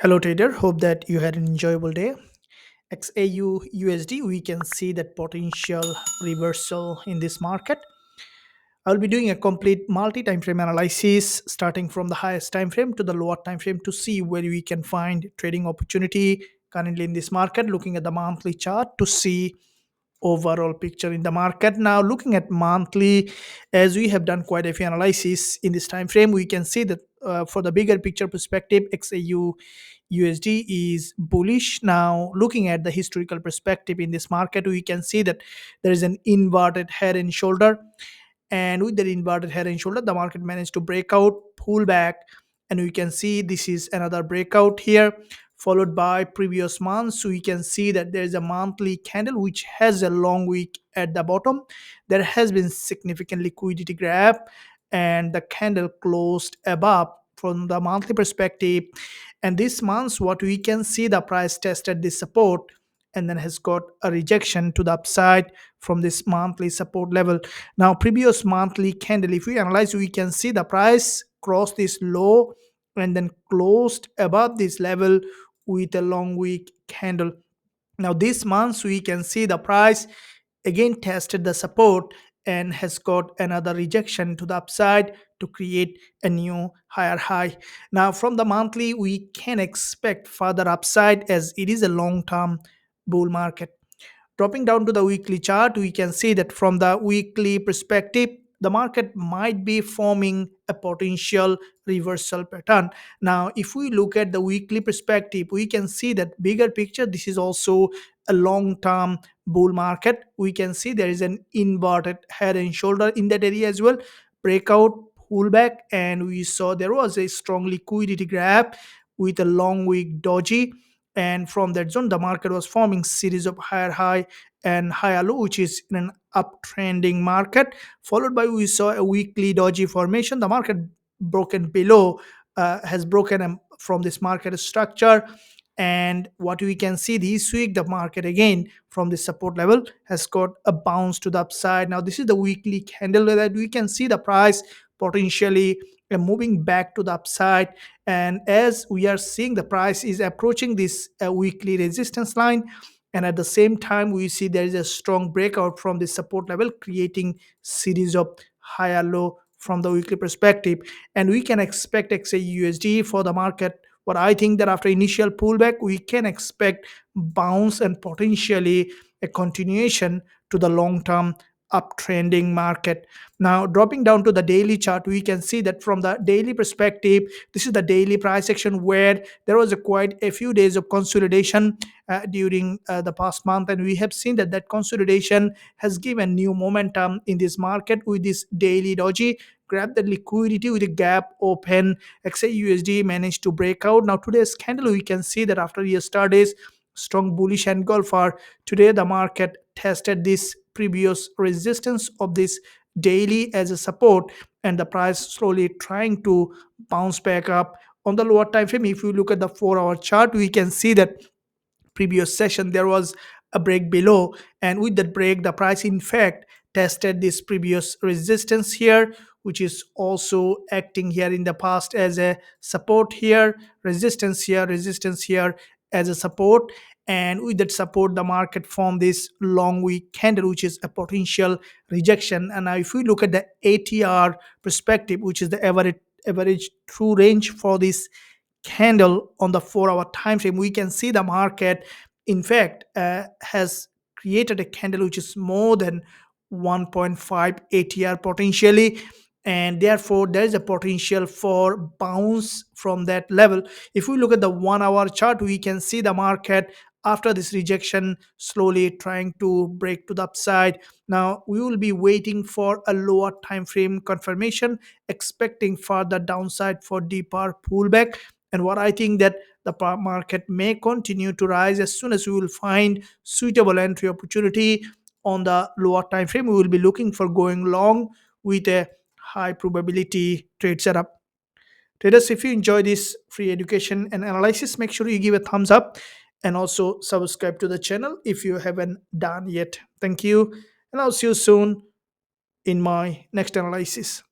Hello trader, hope that you had an enjoyable day. XAUUSD, we can see that potential reversal in this market. I'll be doing a complete multi-time frame analysis starting from the highest time frame to the lower time frame to see where we can find trading opportunity currently in this market, looking at the monthly chart to see overall picture in the market. Now looking at monthly, as we have done quite a few analysis in this time frame, we can see that for the bigger picture perspective, XAU USD is bullish. Now looking at the historical perspective in this market, we can see that there is an inverted head and shoulder, and with the inverted head and shoulder the market managed to break out, pull back, and we can see this is another breakout here followed by previous month. So we can see that there is a monthly candle which has a long wick at the bottom. There has been significant liquidity grab, and the candle closed above from the monthly perspective. And this month what we can see, the price tested this support and then has got a rejection to the upside from this monthly support level. Now previous monthly candle, if we analyze, we can see the price crossed this low and then closed above this level with a long wick candle. Now this month we can see the price again tested the support and has got another rejection to the upside to create a new higher high. Now from the monthly we can expect further upside as it is a long term bull market. Dropping down to the weekly chart, we can see that from the weekly perspective, the market might be forming a potential reversal pattern. Now, if we look at the weekly perspective, we can see that bigger picture, this is also a long-term bull market. We can see there is an inverted head and shoulder in that area as well, breakout, pullback, and we saw there was a strong liquidity grab with a long wick doji, and from that zone the market was forming series of higher high and higher low, which is in an uptrending market, followed by we saw a weekly doji formation. The market broken below, has broken from this market structure, and what we can see this week, the market again from the support level has got a bounce to the upside. Now this is the weekly candle that we can see the price potentially moving back to the upside, and as we are seeing the price is approaching this weekly resistance line, and at the same time we see there is a strong breakout from the support level creating series of higher low from the weekly perspective, and we can expect XAUUSD for the market. What I think that after initial pullback we can expect bounce and potentially a continuation to the long term uptrending market. Now dropping down to the daily chart, we can see that from the daily perspective, this is the daily price action where there was a quite a few days of consolidation during the past month, and we have seen that that consolidation has given new momentum in this market with this daily doji grab the liquidity with a gap open. XAUUSD managed to break out. Now today's candle, we can see that after yesterday's strong bullish engulfer, today the market tested this previous resistance of this daily as a support, and the price slowly trying to bounce back up on the lower time frame. If you look at the 4-hour chart, we can see that previous session there was a break below, and with that break the price in fact tested this previous resistance here, which is also acting here in the past as a support here, resistance here as a support, and with that support the market formed this long week candle which is a potential rejection. And now if we look at the ATR perspective, which is the average true range for this candle on the 4-hour time frame, we can see the market in fact has created a candle which is more than 1.5 ATR potentially, and therefore there is a potential for bounce from that level. If we look at the 1-hour chart, we can see the market after this rejection slowly trying to break to the upside. Now we will be waiting for a lower time frame confirmation, expecting further downside for deeper pullback. And what I think that the market may continue to rise as soon as we will find suitable entry opportunity on the lower time frame. We will be looking for going long with a high probability trade setup. Traders, if you enjoy this free education and analysis, make sure you give a thumbs up and also subscribe to the channel if you haven't done yet. Thank you, and I'll see you soon in my next analysis.